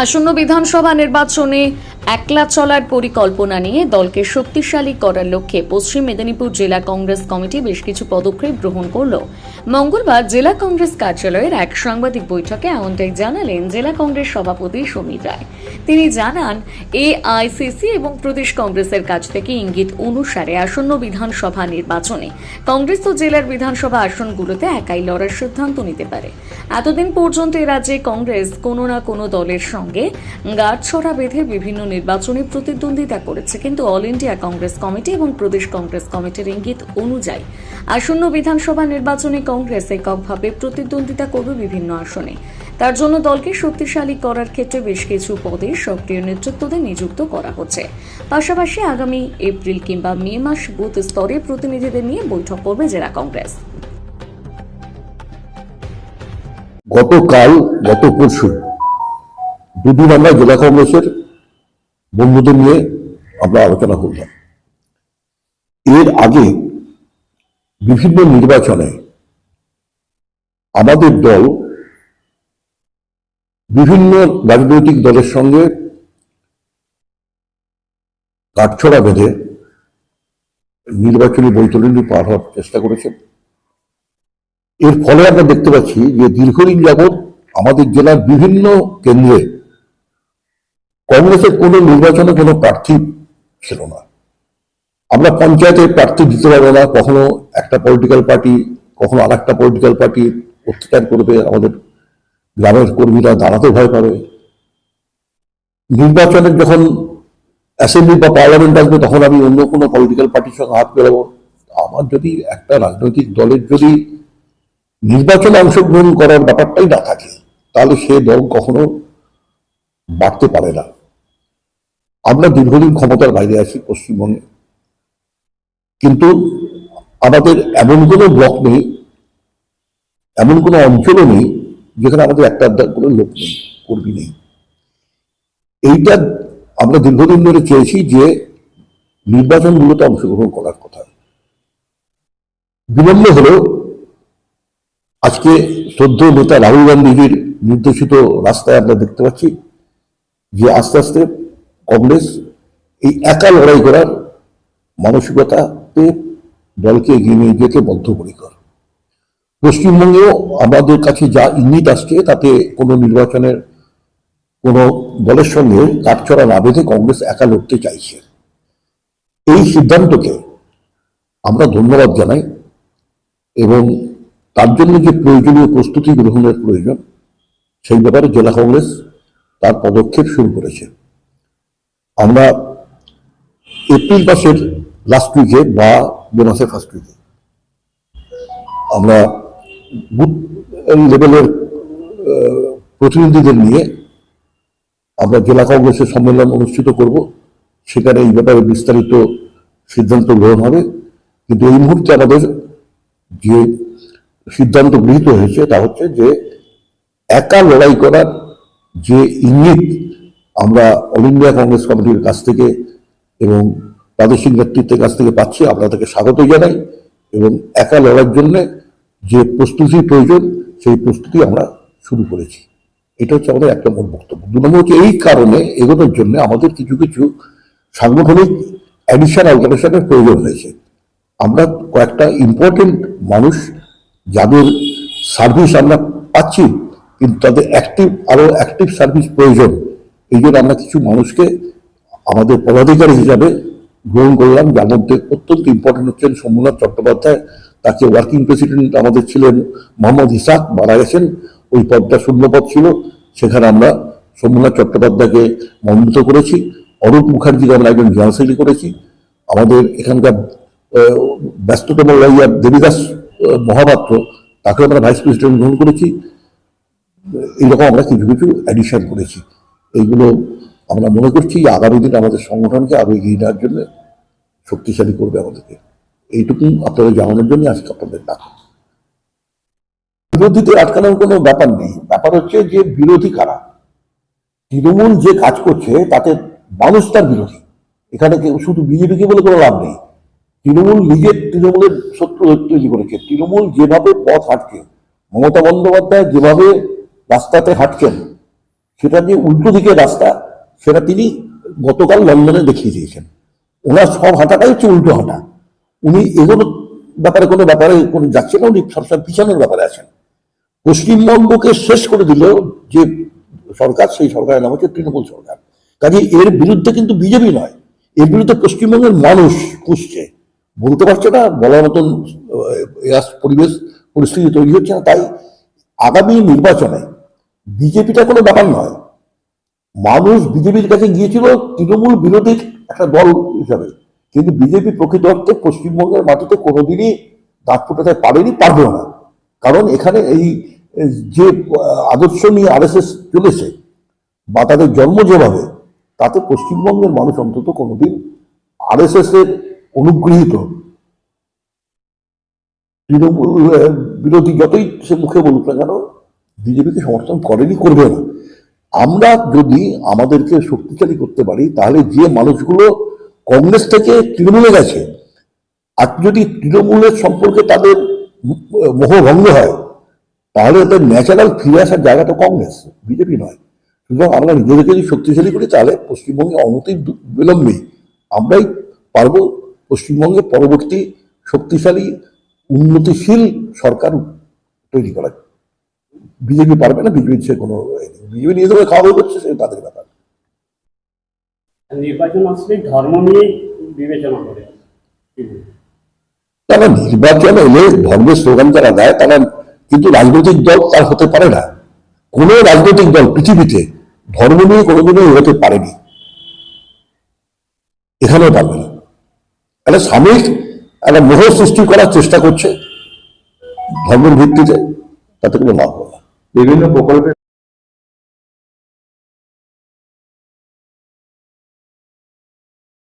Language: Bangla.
আসন্ন বিধানসভা নির্বাচনে একলা চলার পরিকল্পনা নিয়ে দলকে শক্তিশালী করার লক্ষ্যে পশ্চিম মেদিনীপুর জেলা কংগ্রেস কমিটি বেশ কিছু পদক্ষেপ গ্রহণ করল। মঙ্গলবার জেলা কংগ্রেস কার্যালয়ের এক সাংবাদিক বৈঠকে এমনটাই জানালেন জেলা কংগ্রেস সভাপতি সমীর রায়। তিনি জানান, এআইসিসি এবং প্রদেশ কংগ্রেসের কাছ থেকে ইঙ্গিত অনুসারে আসন্ন বিধানসভা নির্বাচনে কংগ্রেস ও জেলার বিধানসভা আসনগুলোতে একাই লড়ার সিদ্ধান্ত নিতে পারে। এতদিন পর্যন্ত এ রাজ্যে কংগ্রেস কোনো না কোনো দলের সঙ্গে গাঁটছড়া বেঁধে বিভিন্ন নির্বাচনে প্রতিদ্বন্দ্বিতা করেছে, কিন্তু অল ইন্ডিয়া কংগ্রেস কমিটি এবং প্রদেশ কংগ্রেস কমিটির ইঙ্গিত অনুযায়ী আসন্ন বিধানসভা নির্বাচনে কংগ্রেস এককভাবে প্রতিদ্বন্দ্বিতা করবে বিভিন্ন আসনে। তার জন্য দলকে শক্তিশালী করার ক্ষেত্রে বেশ কিছু পদে সক্রিয় নেতৃত্বদের নিযুক্ত করা হচ্ছে। পাশাপাশি আগামী এপ্রিল কিংবা মে মাস বুথ স্তরে প্রতিনিধিদের নিয়ে বৈঠক করবে জেলা কংগ্রেস। গত পরশু দুদিন আমরা জেলা কংগ্রেসের বন্ধুদের নিয়ে আমরা আলোচনা করলাম। এর আগে বিভিন্ন নির্বাচনে আমাদের দল বিভিন্ন রাজনৈতিক দলের সঙ্গে কাঠছড়া বেঁধে নির্বাচনী বৈতরণী পার হওয়ার চেষ্টা করেছেন। এর ফলে আমরা দেখতে পাচ্ছি যে দীর্ঘদিন যাবৎ আমাদের জেলার বিভিন্ন কেন্দ্রে কংগ্রেসের কোনো নির্বাচনে কোনো প্রার্থী ছিল না। আমরা পঞ্চায়েতের প্রার্থী দিতে পারবো না, কখনো একটা পলিটিক্যাল পার্টি কখনো আর একটা পলিটিক্যাল পার্টি অত্যাচার করবে, আমাদের গ্রামের কর্মীরা দাঁড়াতে ভয় পাবে। নির্বাচনের যখন অ্যাসেম্বলি বা পার্লামেন্ট আসবে তখন আমি অন্য কোনো পলিটিক্যাল পার্টির সঙ্গে হাত পেলাবো। আমার যদি একটা রাজনৈতিক দলের যদি নির্বাচনে অংশগ্রহণ করার ব্যাপারটাই না থাকে তাহলে সে দল কখনো বাড়তে পারে না। আমরা দীর্ঘদিন ক্ষমতার বাইরে আছি পশ্চিমবঙ্গে, কিন্তু আমাদের এমন কোনো ব্লক নেই, এমন কোনো অঞ্চলও নেই যেখানে আমাদের একটা কোনো লোক নেই, কর্মী নেই। এইটা আমরা দীর্ঘদিন ধরে চেয়েছি যে নির্বাচনগুলোতে অংশগ্রহণ করার কথা। বিলম্ব হলেও আজকে শ্রদ্ধেয় নেতা রাহুল গান্ধীজির নির্দেশিত রাস্তায় আমরা দেখতে পাচ্ছি যে আস্তে আস্তে কংগ্রেস এই একা লড়াই করার মানসিকতাতে দলকে এগিয়ে নিয়ে যেতে বদ্ধপরিকর। পশ্চিমবঙ্গেও আমাদের কাছে যা ইঙ্গিত আসছে তাতে কোনো নির্বাচনের কোনো দলের সঙ্গে কাঠছড়া না বেঁধে কংগ্রেস একা লড়তে চাইছে। এই সিদ্ধান্তকে আমরা ধন্যবাদ জানাই এবং তার জন্য যে প্রয়োজনীয় প্রস্তুতি গ্রহণের প্রয়োজন সেই ব্যাপারে জেলা কংগ্রেস তার পদক্ষেপ শুরু করেছে। আমরা এপ্রিল মাসের লাস্ট উইকে বা মে মাসের ফার্স্ট উইকে আমরা বুথ লেভেলের প্রতিনিধিদের নিয়ে আমরা জেলা কংগ্রেসের সম্মেলন অনুষ্ঠিত করব। সেখানে এই ব্যাপারে বিস্তারিত সিদ্ধান্ত গ্রহণ হবে। কিন্তু এই মুহূর্তে আমাদের যে সিদ্ধান্ত গৃহীত হয়েছে তা হচ্ছে যে একা লড়াই করার যে ইঙ্গিত আমরা অল ইন্ডিয়া কংগ্রেস কমিটির কাছ থেকে এবং প্রাদেশিক নেতৃত্বের কাছ থেকে পাচ্ছি, আমরা তাকে স্বাগত জানাই এবং একা লড়ার জন্য যে প্রস্তুতির প্রয়োজন সেই প্রস্তুতি আমরা শুরু করেছি। এটা হচ্ছে আমাদের এক নম্বর বক্তব্য। দু নম্বর হচ্ছে এই কারণে এগোনোর জন্য আমাদের কিছু কিছু সাংগঠনিক অ্যাডিশন অল্টারেশনের প্রয়োজন হয়েছে। আমরা কয়েকটা ইম্পর্টেন্ট মানুষ যাদের সার্ভিস আমরা পাচ্ছি কিন্তু তাদের আরো অ্যাক্টিভ সার্ভিস প্রয়োজন, এই জন্য আমরা কিছু মানুষকে আমাদের পদাধিকারী হিসাবে গ্রহণ করলাম। যার মধ্যে অত্যন্ত ইম্পর্টেন্ট হচ্ছেন সোমনাথ চট্টোপাধ্যায়, তাকে ওয়ার্কিং প্রেসিডেন্ট আমাদের ছিলেন মোহাম্মদ ইসাক, মারা গেছেন, ওই পদটা শূন্যপদ ছিল, সেখানে আমরা সোমনাথ চট্টোপাধ্যায়কে মনোনীত করেছি। অরূপ মুখার্জিকে আমরা একজন জেনারেল করেছি। আমাদের এখানকার ব্যস্ততম লয়ার দেবীদাস মহাপাত্র, তাকে আমরা ভাইস প্রেসিডেন্ট গ্রহণ করেছি। এইরকম আমরা কিছু কিছু অ্যাডিশন করেছি। এইগুলো আমরা মনে করছি আগামী দিন আমাদের সংগঠনকে আরো এগিয়ে নেওয়ার জন্য শক্তিশালী করবে আমাদেরকে। এইটুকু আপনাদের জানানোর জন্য আজকে আপনাদের ডাক। বিরোধীতে আটকানোর কোনো ব্যাপার নেই, ব্যাপার হচ্ছে যে বিরোধী কারা। তৃণমূল যে কাজ করছে তাতে মানুষ তার বিরোধী। এখানে শুধু বিজেপিকে বলে কোনো লাভ নেই। তৃণমূল তৃণমূলের শত্রু তৈরি করেছে। তৃণমূল যেভাবে পথ হাঁটছে, মমতা বন্দ্যোপাধ্যায় যেভাবে রাস্তাতে হাঁটছেন, সেটা যে উল্টো দিকে রাস্তা, সেটা তিনি গতকাল লন্ডনে দেখিয়ে দিয়েছেন। ওনার সব হাঁটাটাই হচ্ছে উল্টো হাঁটা। উনি এগুলো ব্যাপারে কোনো যাচ্ছেন না, উনি সবসময় পিছানোর ব্যাপারে আছেন। পশ্চিমবঙ্গকে শেষ করে দিল যে সরকার, সেই সরকারের নাম হচ্ছে তৃণমূল সরকার। কাজে এর বিরুদ্ধে কিন্তু বিজেপি নয়, এর বিরুদ্ধে পশ্চিমবঙ্গের মানুষ পুষছে, বলতে পারছে না, বলার মতন পরিবেশ পরিস্থিতি তৈরি হচ্ছে না। তাই আগামী নির্বাচনে বিজেপিটা কোনো ব্যাপার নয়। মানুষ বিজেপির কাছে গিয়েছিল তৃণমূল বিরোধী একটা দল হিসাবে, কিন্তু বিজেপি প্রকৃত অর্থে পশ্চিমবঙ্গের মাটিতে কোনোদিনই দাঁত ফুটাতে পারেনি, পারবেও না। কারণ এখানে এই যে আদর্শ নিয়ে আরএসএস চলেছে বা তাদের জন্ম যেভাবে, তাতে পশ্চিমবঙ্গের মানুষ অন্তত কোনোদিন আরএসএস এর অনুগৃহীত তৃণমূল বিরোধী যতই সে মুখে বলুক না কেন, বিজেপিকে সমর্থন করেনি, করবে না। আমরা যদি আমাদেরকে শক্তিশালী করতে পারি, তাহলে যে মানুষগুলো কংগ্রেস থেকে তৃণমূলে গেছে, আর যদি তৃণমূলের সম্পর্কে তাদের মোহভঙ্গ হয়, তাহলে তাদের ন্যাচারাল ফিরে আসার জায়গাটা কংগ্রেস, বিজেপি নয়। সুতরাং আমরা নিজেদেরকে যদি শক্তিশালী করি, তাহলে পশ্চিমবঙ্গে অনতি বিলম্বেই আমরাই পারবো পশ্চিমবঙ্গে পরবর্তী শক্তিশালী উন্নতিশীল সরকার তৈরি করা। বিজেপি পারবে না, বিজেপি সে কোনো, বিজেপি নিয়ে ধরে খাওয়া করছে, সে তাদের ব্যাপার। নির্বাচন আসলে ধর্ম নিয়ে বিবেচনা করে, তারা নির্বাচন এলে ধর্মের স্লোগান যারা দেয়, তারা কিন্তু রাজনৈতিক দল তার হতে পারে না। কোন রাজনৈতিক দল পৃথিবীতে ধর্ম নিয়ে কোনোদিনও হতে পারেনি, এখানেও পারবে না। একটা সাময়িক একটা মোহ সৃষ্টি করার চেষ্টা করছে ধর্মের ভিত্তিতে, তাতে কোনো লাভ হবে না। বিভিন্ন প্রকল্পে